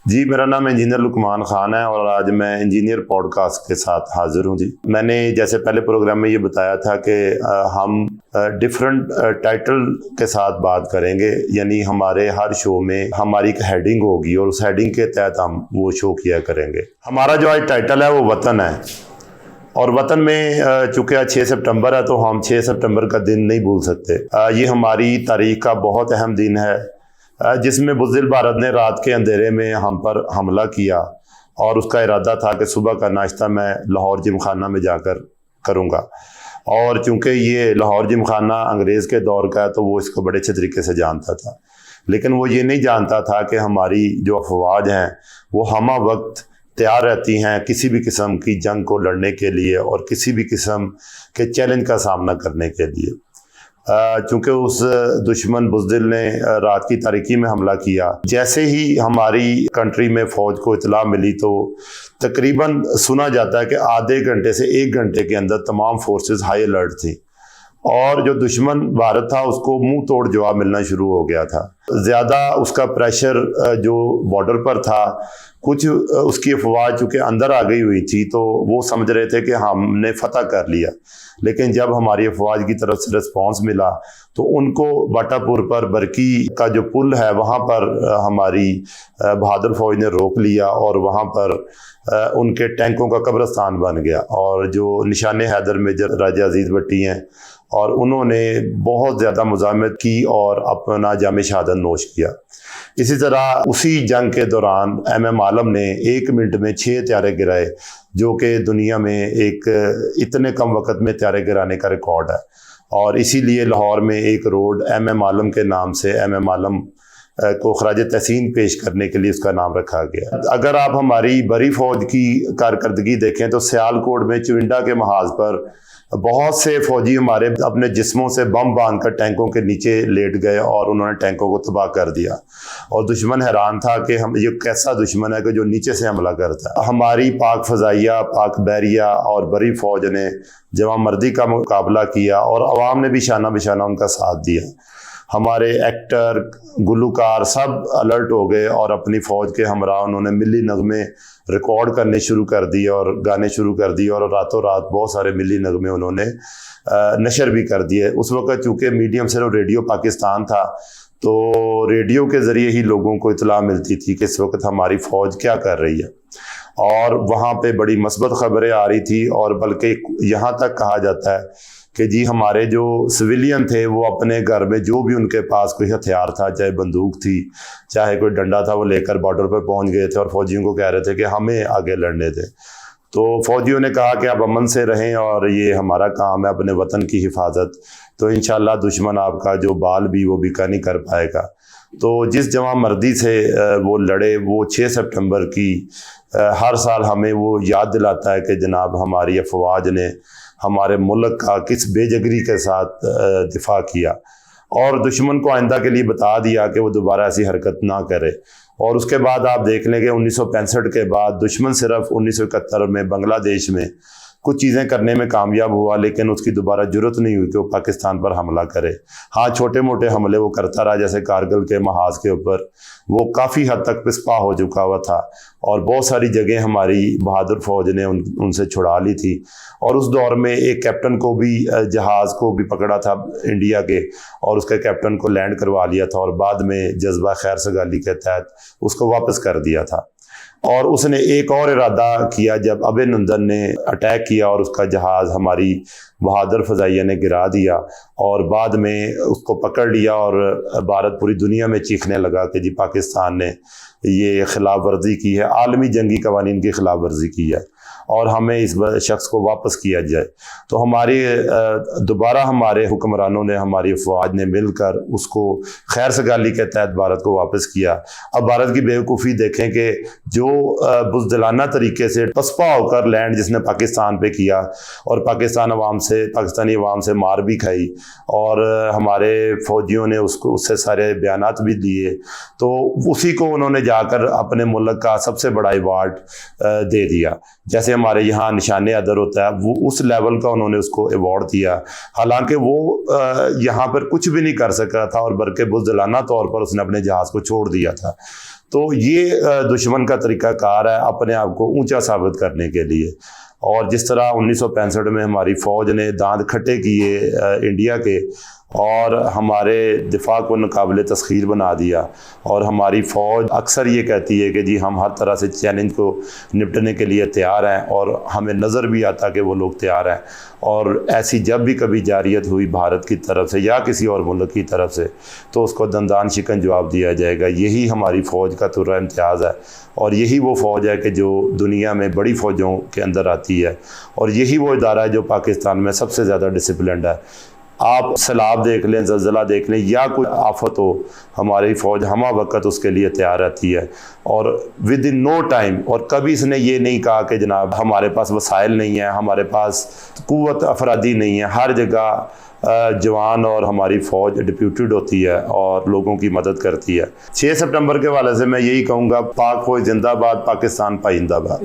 जी, मेरा नाम इंजीनियर लुकमान ख़ान है और आज मैं इंजीनियर पॉडकास्ट के साथ हाज़िर हूँ जी। मैंने जैसे पहले प्रोग्राम में ये बताया था कि हम डिफरेंट टाइटल के साथ बात करेंगे, यानी हमारे हर शो में हमारी एक हेडिंग होगी और उस हेडिंग के तहत हम वो शो किया करेंगे। हमारा जो आज टाइटल है वो वतन है और वतन में चूँकि आज 6 सितंबर है तो हम 6 सितंबर का दिन नहीं भूल सकते। ये हमारी तारीख का बहुत अहम दिन है जिसमें बुज़दिल भारत ने रात के अंधेरे में हम पर हमला किया और उसका इरादा था कि सुबह का नाश्ता मैं लाहौर जिमखाना में जाकर करूंगा। और चूंकि ये लाहौर जिमखाना अंग्रेज़ के दौर का है तो वो इसको बड़े अच्छे तरीके से जानता था, लेकिन वो ये नहीं जानता था कि हमारी जो अफवाज हैं वो हमा वक्त तैयार रहती हैं किसी भी किस्म की जंग को लड़ने के लिए और किसी भी किस्म के चैलेंज का सामना करने के लिए। चूँकि उस दुश्मन बुज़दिल ने रात की तारीकी में हमला किया, जैसे ही हमारी कंट्री में फ़ौज को इतला मिली तो तकरीबन सुना जाता है कि आधे घंटे से 1 घंटे के अंदर तमाम फोर्सेस हाई अलर्ट थी और जो दुश्मन भारत था उसको मुंह तोड़ जवाब मिलना शुरू हो गया था। ज़्यादा उसका प्रेशर जो बॉर्डर पर था, कुछ उसकी अफवाह चूँकि अंदर आ गई हुई थी तो वो समझ रहे थे कि हमने फतह कर लिया, लेकिन जब हमारी अफवाज की तरफ से रिस्पांस मिला तो उनको बाटापुर पर बरकी का जो पुल है वहाँ पर हमारी बहादुर फौज ने रोक लिया और वहाँ पर उनके टैंकों का कब्रिस्तान बन गया और जो निशाने हैदर मेजर राजा अजीज़ भट्टी हैं और उन्होंने बहुत ज़्यादा मुज़ाहमत की और अपना जामे शहादत नोश किया। इसी तरह उसी जंग के दौरान MM आलम ने 1 मिनट में 6 त्यारे गिराए, जो कि दुनिया में एक इतने कम वक्त में त्यारे गिराने का रिकॉर्ड है और इसीलिए लाहौर में एक रोड MM आलम के नाम से MM आलम को खराज तहसीन पेश करने के लिए उसका नाम रखा गया। अगर आप हमारी बड़ी फ़ौज की कारकर्दगी देखें तो सियालकोट में चुविंडा के महाज पर बहुत से फौजी हमारे अपने जिस्मों से बम बांधकर टैंकों के नीचे लेट गए और उन्होंने टैंकों को तबाह कर दिया और दुश्मन हैरान था कि हम ये कैसा दुश्मन है कि जो नीचे से हमला करता है। हमारी पाक फ़ज़ाइया, पाक बहरिया और बड़ी फ़ौज ने जवांमर्दी का मुकाबला किया और अवाम ने भी शाना बिशाना उनका साथ दिया। हमारे एक्टर, गुलकार सब अलर्ट हो गए और अपनी फ़ौज के हमरा उन्होंने मिली नगमे रिकॉर्ड करने शुरू कर दिए और गाने शुरू कर दिए और रातों रात बहुत सारे मिली नगमे उन्होंने नशर भी कर दिए। उस वक़्त चूँकि मीडियम सिर्फ रेडियो पाकिस्तान था तो रेडियो के ज़रिए ही लोगों को इतला मिलती थी कि इस वक्त हमारी फ़ौज क्या कर रही है और वहाँ पे बड़ी मस्बत ख़बरें आ रही थी और बल्कि यहाँ तक कहा जाता है कि जी हमारे जो सिविलियन थे वो अपने घर में जो भी उनके पास कोई हथियार था, चाहे बंदूक थी चाहे कोई डंडा था, वो लेकर बॉर्डर पर पहुंच गए थे और फौजियों को कह रहे थे कि हमें आगे लड़ने दें। तो फौजियों ने कहा कि आप अमन से रहें और ये हमारा काम है अपने वतन की हिफाजत, तो इंशाल्लाह दुश्मन आपका जो बाल भी वो बिका नहीं कर पाएगा। तो जिस जवांमर्दी से वो लड़े वो 6 सितंबर की हर साल हमें वो याद दिलाता है कि जनाब हमारी अफवाज ने हमारे मुल्क का किस बेजगरी के साथ दिफा किया और दुश्मन को आइंदा के लिए बता दिया कि वो दोबारा ऐसी हरकत ना करे। और उसके बाद आप देख लें कि 1965 के बाद दुश्मन सिर्फ 1971 में बांग्लादेश में कुछ चीज़ें करने में कामयाब हुआ, लेकिन उसकी दोबारा जरूरत नहीं हुई कि वो पाकिस्तान पर हमला करे। हाँ, छोटे मोटे हमले वो करता रहा, जैसे कारगिल के महाज के ऊपर वो काफ़ी हद तक पिस्पा हो चुका हुआ था और बहुत सारी जगह हमारी बहादुर फौज ने उनसे छुड़ा ली थी। और उस दौर में एक कैप्टन को भी जहाज़ को भी पकड़ा था इंडिया के और उसके कैप्टन को लैंड करवा लिया था और बाद में जज्बा खैर सगाली के तहत उसको वापस कर दिया था। और उसने एक और इरादा किया जब अभिनंदन ने अटैक किया और उसका जहाज़ हमारी बहादुर फ़ज़ाइया ने गिरा दिया और बाद में उसको पकड़ लिया और भारत पूरी दुनिया में चीखने लगा कि जी पाकिस्तान ने ये खिलाफ वर्जी की है, आलमी जंगी कवानीन की खिलाफ वर्जी की है और हमें इस शख्स को वापस किया जाए। तो हमारी दोबारा हमारे हुक्मरानों ने, हमारी अफवाज ने मिलकर उसको खैर सगाली के तहत भारत को वापस किया। अब भारत की बेवकूफ़ी देखें कि जो बुज़दिलाना तरीके से पसपा होकर लैंड जिसने पाकिस्तान पे किया और पाकिस्तानी अवाम से मार भी खाई और हमारे फ़ौजियों ने उसको उससे सारे बयानात भी दिए, तो उसी को उन्होंने जाकर अपने मुल्क का सबसे बड़ा अवार्ड दे दिया। जैसे हमारे यहाँ निशाने अदर होता है, वो उस लेवल का उन्होंने उसको अवार्ड दिया, हालांकि वो यहाँ पर कुछ भी नहीं कर सका था और बल्कि बुज़दिलाना तौर पर उसने अपने जहाज़ को छोड़ दिया था। तो ये दुश्मन का तरीक़ाकार है अपने आप को ऊंचा साबित करने के लिए। और जिस तरह 1965 में हमारी फ़ौज ने दांत खट्टे किए इंडिया के और हमारे दिफा को नाकाबिले तस्खीर बना दिया, और हमारी फ़ौज अक्सर ये कहती है कि जी हम हर तरह से चैलेंज को निपटने के लिए तैयार हैं, और हमें नज़र भी आता कि वो लोग तैयार हैं। और ऐसी जब भी कभी जारियत हुई भारत की तरफ से या किसी और मुल्क की तरफ से, तो उसको दंदान शिकन जवाब दिया जाएगा। यही हमारी फ़ौज का तुर्रा इम्तियाज़ है, और यही वो फ़ौज है कि जो दुनिया में बड़ी फ़ौजों के अंदर आती है, और यही वो इदारा है जो पाकिस्तान में सबसे ज़्यादा डिसिप्लिन्ड है। आप सैलाब देख लें, ज़लज़ला देख लें, या कोई आफत हो, हमारी फ़ौज हमा वक्त उसके लिए तैयार रहती है, और विद इन नो टाइम। और कभी इसने ये नहीं कहा कि जनाब हमारे पास वसाइल नहीं है, हमारे पास क़ुव्वत अफरादी नहीं है। हर जगह जवान और हमारी फ़ौज डिप्यूटेड होती है और लोगों की मदद करती है। 6 सितंबर के वाले से मैं यही कहूँगा, पाक फ़ौज जिंदाबाद, पाकिस्तान पाइंदाबाद।